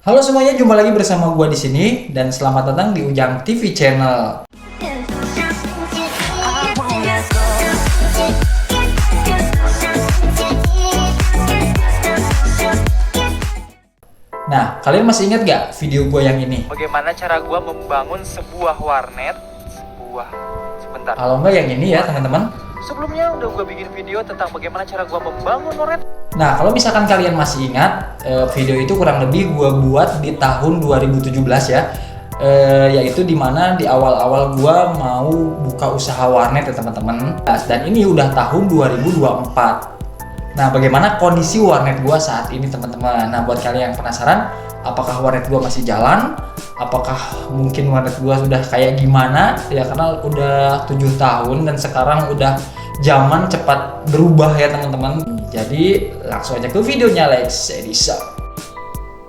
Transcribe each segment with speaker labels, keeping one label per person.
Speaker 1: Halo semuanya, jumpa lagi bersama gua di sini dan selamat datang di Ujang TV Channel. Nah, kalian masih ingat gak video gua yang ini?
Speaker 2: Bagaimana cara gua membangun sebuah warnet? Sebentar.
Speaker 1: Kalau enggak yang ini ya, teman-teman.
Speaker 2: Sebelumnya udah gua bikin video tentang bagaimana cara gua membangun warnet.
Speaker 1: Nah, kalau misalkan kalian masih ingat, video itu kurang lebih gua buat di tahun 2017 ya. Yaitu dimana di awal-awal gua mau buka usaha warnet ya teman-teman. Dan ini udah tahun 2024. Nah, bagaimana kondisi warnet gua saat ini teman-teman? Nah, buat kalian yang penasaran, apakah warnet gua masih jalan? Apakah mungkin warnet gua sudah kayak gimana? Ya karena udah 7 tahun dan sekarang udah zaman cepat berubah ya teman-teman. Jadi langsung aja ke videonya, let's edisa.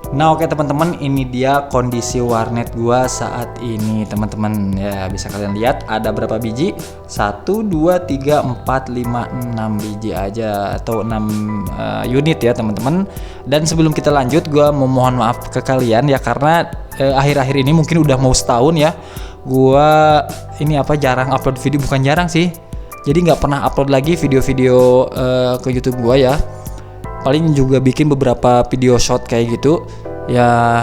Speaker 1: Nah oke teman-teman, ini dia kondisi warnet gua saat ini teman-teman. Ya bisa kalian lihat ada berapa biji? 1, 2, 3, 4, 5, 6 biji aja atau 6 unit ya teman-teman. Dan sebelum kita lanjut, gua memohon maaf ke kalian ya karena akhir-akhir ini mungkin udah mau setahun ya. Gua ini jarang upload video, bukan jarang sih. Jadi nggak pernah upload lagi video-video ke YouTube gua ya. Paling juga bikin beberapa video short kayak gitu. Ya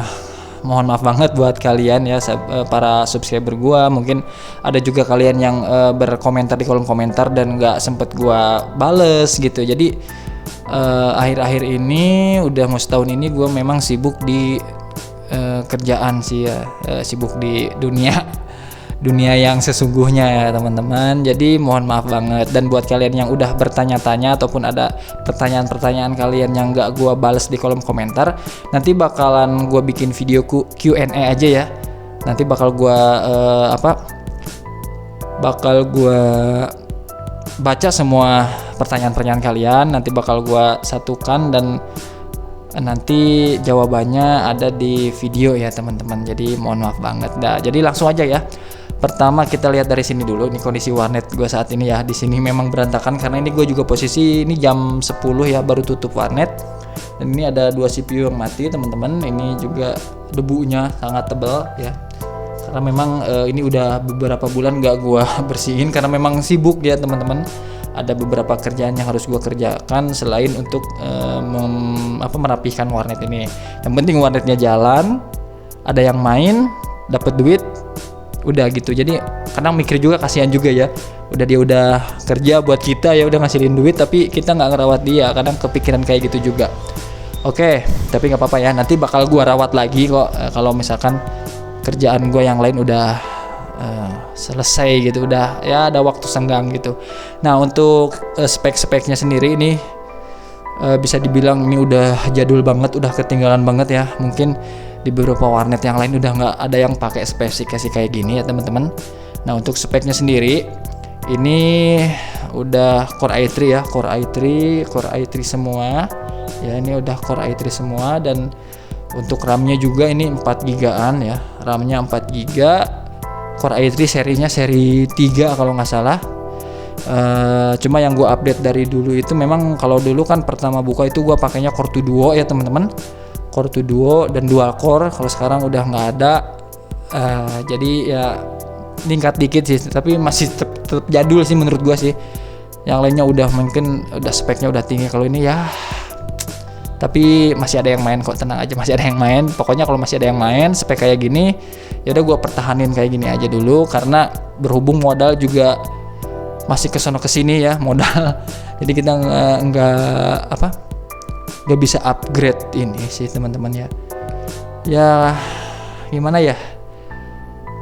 Speaker 1: mohon maaf banget buat kalian ya para subscriber gua. Mungkin ada juga kalian yang berkomentar di kolom komentar dan nggak sempet gua bales gitu. Jadi akhir-akhir ini udah mau setahun ini gua memang sibuk di kerjaan sih ya, sibuk di dunia yang sesungguhnya ya teman-teman. Jadi mohon maaf banget. Dan buat kalian yang udah bertanya-tanya ataupun ada pertanyaan-pertanyaan kalian yang gak gua bales di kolom komentar, nanti bakalan gua bikin video Q&A aja ya. Nanti bakal gua baca semua pertanyaan-pertanyaan kalian. Nanti bakal gua satukan dan nanti jawabannya ada di video ya teman-teman. Jadi mohon maaf banget. Nah, jadi langsung aja ya. Pertama kita lihat dari sini dulu, ini kondisi warnet gue saat ini ya. Di sini memang berantakan karena ini gue juga posisi ini jam 10 ya baru tutup warnet. Dan ini ada 2 CPU yang mati teman-teman. Ini juga debunya sangat tebal ya. Karena memang ini udah beberapa bulan gak gue bersihin karena memang sibuk ya teman-teman. Ada beberapa kerjaan yang harus gue kerjakan selain untuk merapihkan warnet ini. Yang penting warnetnya jalan, ada yang main, dapat duit. Udah gitu. Jadi kadang mikir juga, kasihan juga ya. Dia udah kerja buat kita ya, udah ngasilin duit tapi kita nggak ngerawat dia. Kadang kepikiran kayak gitu juga. Oke, tapi nggak apa-apa ya. Nanti bakal gua rawat lagi kok kalau misalkan kerjaan gua yang lain udah selesai gitu, udah ya ada waktu senggang gitu. Nah, untuk spek-speknya sendiri ini bisa dibilang ini udah jadul banget, udah ketinggalan banget ya. Mungkin di beberapa warnet yang lain udah nggak ada yang pakai spesifikasi kayak gini ya teman-teman. Nah untuk speknya sendiri ini udah Core i3 ya, Core i3 semua ya, ini udah Core i3 semua. Dan untuk RAM-nya juga ini 4 gigaan ya, RAM-nya 4 giga. Core i3 serinya seri 3 kalau nggak salah. Cuma yang gue update dari dulu itu memang kalau dulu kan pertama buka itu gue pakainya Core 2 Duo ya teman-teman, Core 2 Duo dan dual core. Kalau sekarang udah nggak ada, jadi ya tingkat dikit sih, tapi masih tetap jadul sih menurut gua sih. Yang lainnya udah mungkin udah speknya udah tinggi. Kalau ini ya, tapi masih ada yang main kok, tenang aja, masih ada yang main. Pokoknya kalau masih ada yang main spek kayak gini, ya udah gua pertahanin kayak gini aja dulu karena berhubung modal juga masih kesono kesini ya modal. Jadi kita nggak bisa upgrade ini sih teman-teman ya. Ya gimana ya,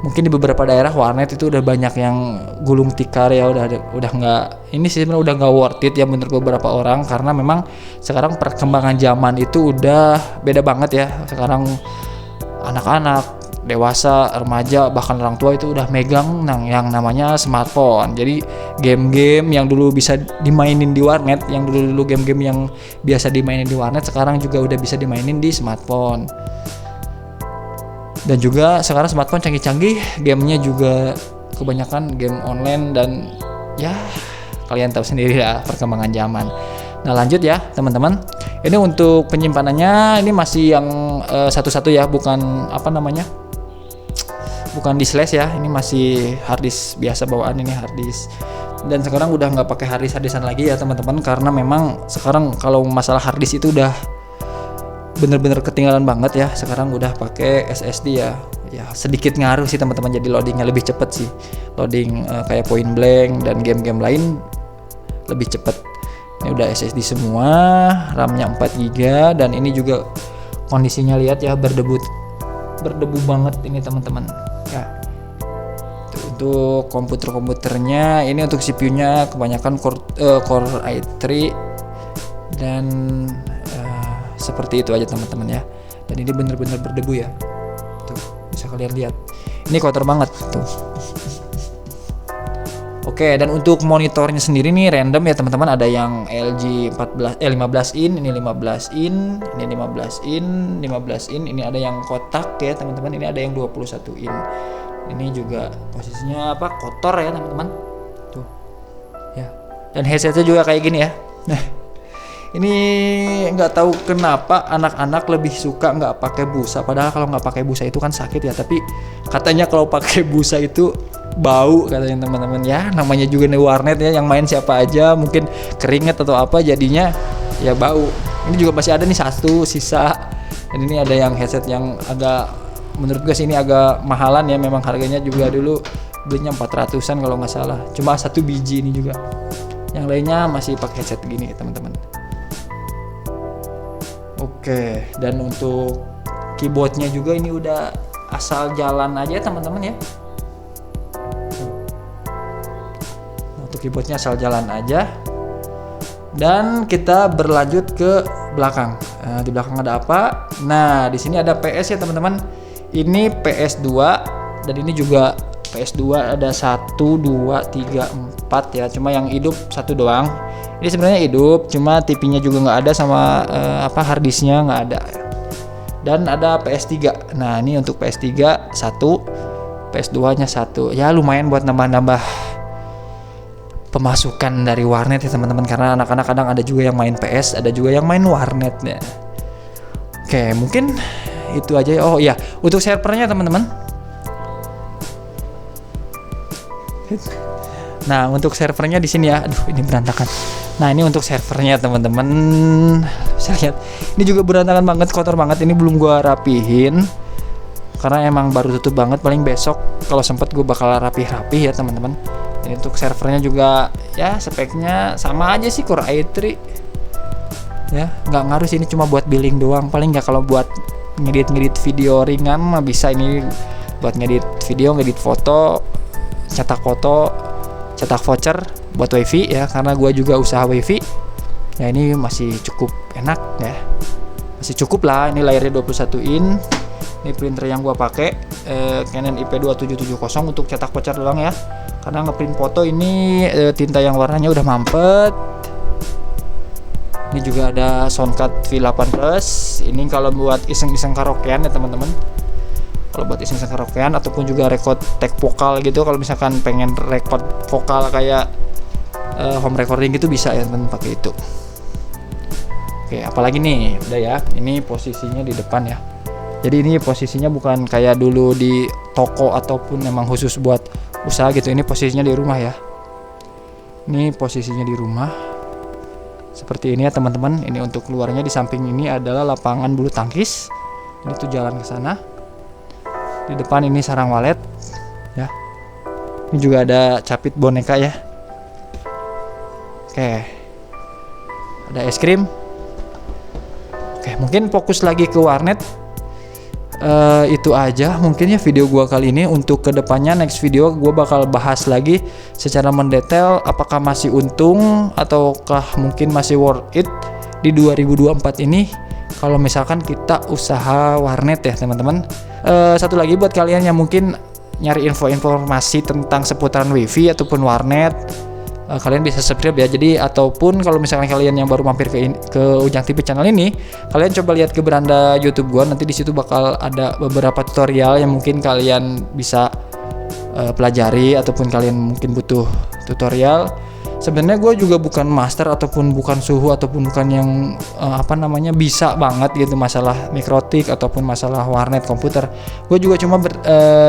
Speaker 1: mungkin di beberapa daerah warnet itu udah banyak yang gulung tikar ya, udah nggak, ini sih sebenarnya udah nggak worth it ya menurut beberapa orang. Karena memang sekarang perkembangan zaman itu udah beda banget ya. Sekarang anak-anak, dewasa, remaja, bahkan orang tua itu udah megang yang namanya smartphone. Jadi game-game yang dulu bisa dimainin di warnet, yang dulu game-game yang biasa dimainin di warnet, sekarang juga udah bisa dimainin di smartphone. Dan juga sekarang smartphone canggih-canggih, gamenya juga kebanyakan game online dan ya kalian tahu sendiri lah perkembangan zaman. Nah lanjut ya teman-teman. Ini untuk penyimpanannya ini masih yang yang satu-satu ya, bukan apa namanya, bukan di slash ya, ini masih harddisk biasa bawaan, ini harddisk. Dan sekarang udah nggak pakai harddisk-harddisan lagi ya teman-teman, karena memang sekarang kalau masalah harddisk itu udah bener-bener ketinggalan banget ya. Sekarang udah pakai SSD ya. Ya sedikit ngaruh sih teman-teman, jadi loadingnya lebih cepet sih, loading kayak Point Blank dan game-game lain lebih cepet. Ini udah SSD semua, RAM-nya 4 GB, dan ini juga kondisinya lihat ya, berdebu banget ini teman-teman ya. Untuk komputernya ini, untuk CPU-nya kebanyakan Core i3 dan seperti itu aja teman-teman ya. Dan ini bener-bener berdebu ya, tuh bisa kalian lihat, ini kotor banget tuh. Oke, dan untuk monitornya sendiri nih random ya teman-teman, ada yang LG 15 in, ini 15 in, ini 15 in, 15 in, ini ada yang kotak ya teman-teman, ini ada yang 21 in. Ini juga posisinya apa, kotor ya teman-teman. Tuh. Ya. Dan headsetnya juga kayak gini ya. Nah, ini nggak tahu kenapa anak-anak lebih suka nggak pakai busa, padahal kalau nggak pakai busa itu kan sakit ya, tapi katanya kalau pakai busa itu bau katanya teman-teman ya. Namanya juga nih warnet ya, yang main siapa aja, mungkin keringet atau apa jadinya ya bau. Ini juga masih ada nih satu sisa. Dan ini ada yang headset yang agak, menurut gue sih ini agak mahalan ya, memang harganya juga dulu belinya 400-an kalau nggak salah, cuma satu biji ini juga. Yang lainnya masih pakai headset gini teman-teman. Oke, dan untuk keyboardnya juga ini udah asal jalan aja teman-teman ya. Untuk keyboardnya asal jalan aja. Dan kita berlanjut ke belakang. Di belakang ada apa? Nah, di sini ada PS ya teman-teman. Ini PS2, dan ini juga PS2 ada 1, 2, 3, 4 ya. Cuma yang hidup satu doang. Ini sebenarnya hidup, cuma TV-nya juga nggak ada, sama harddisknya nggak ada. Dan ada PS3. Nah, ini untuk PS3 satu, PS2-nya satu. Ya lumayan buat nambah-nambah pemasukan dari warnet ya teman-teman, karena anak-anak kadang ada juga yang main PS, ada juga yang main warnet ya. Oke, mungkin itu aja. Oh iya, untuk servernya teman-teman. Nah, untuk servernya di sini ya. Aduh, ini berantakan. Nah, ini untuk servernya teman-teman. Bisa lihat. Ini juga berantakan banget, kotor banget. Ini belum gua rapihin karena emang baru tutup banget. Paling besok kalau sempet gua bakal rapih ya teman-teman. Ini untuk servernya juga ya speknya sama aja sih, Core i3. Ya, nggak ngaruh sih, ini cuma buat billing doang. Paling nggak kalau buat ngedit video ringan mah bisa, ini buat ngedit video, ngedit foto, cetak voucher buat wifi ya, karena gue juga usaha wifi ya. Ini masih cukup enak ya, masih cukup lah. Ini layarnya 21 in. Ini printer yang gue pakai Canon IP2770 untuk cetak voucher doang ya, karena ngeprint foto ini tinta yang warnanya udah mampet. Ini juga ada Soundcard V8 Plus. Ini kalau buat iseng-iseng karaokean ya teman-teman. Kalau buat iseng-iseng karaokean ataupun juga record tag vokal gitu, kalau misalkan pengen record vokal kayak home recording gitu bisa ya teman-teman pakai itu. Oke, apalagi nih, udah ya. Ini posisinya di depan ya. Jadi ini posisinya bukan kayak dulu di toko ataupun memang khusus buat usaha gitu. Ini posisinya di rumah ya. Ini posisinya di rumah. Seperti ini ya teman-teman. Ini untuk keluarnya, di samping ini adalah lapangan bulu tangkis. Ini tuh jalan ke sana. Di depan ini sarang walet ya. Ini juga ada capit boneka ya. Oke. Ada es krim. Oke, mungkin fokus lagi ke warnet. Itu aja mungkin ya video gua kali ini. Untuk kedepannya next video gua bakal bahas lagi secara mendetail apakah masih untung ataukah mungkin masih worth it di 2024 ini kalau misalkan kita usaha warnet ya teman-teman. Satu lagi buat kalian yang mungkin nyari informasi tentang seputaran wifi ataupun warnet, kalian bisa subscribe ya. Jadi ataupun kalau misalkan kalian yang baru mampir ke Ujang TV channel ini, kalian coba lihat ke beranda YouTube gua. Nanti di situ bakal ada beberapa tutorial yang mungkin kalian bisa pelajari, ataupun kalian mungkin butuh tutorial. sebenarnya gue juga bukan master ataupun bukan suhu ataupun bukan yang bisa banget gitu masalah mikrotik ataupun masalah warnet komputer. Gue juga cuma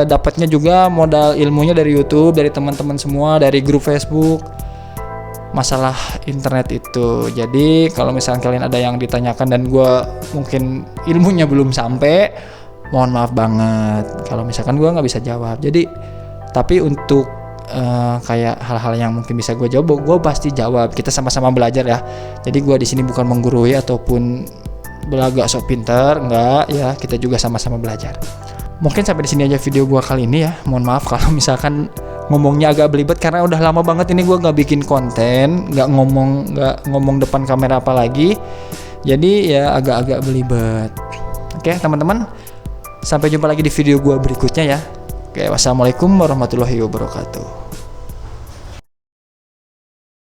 Speaker 1: dapatnya juga modal ilmunya dari YouTube, dari teman-teman semua, dari grup Facebook masalah internet itu. Jadi kalau misalnya kalian ada yang ditanyakan dan gue mungkin ilmunya belum sampai, mohon maaf banget kalau misalkan gue nggak bisa jawab. Jadi tapi untuk kayak hal-hal yang mungkin bisa gue jawab, gue pasti jawab. Kita sama-sama belajar ya. Jadi gue di sini bukan menggurui ataupun belagak sok pinter, enggak ya. Kita juga sama-sama belajar. Mungkin sampai di sini aja video gue kali ini ya. Mohon maaf kalau misalkan ngomongnya agak belibet karena udah lama banget ini gue nggak bikin konten, nggak ngomong depan kamera apalagi. Jadi ya agak-agak belibet. Oke teman-teman, sampai jumpa lagi di video gue berikutnya ya. Oke, wassalamualaikum warahmatullahi wabarakatuh.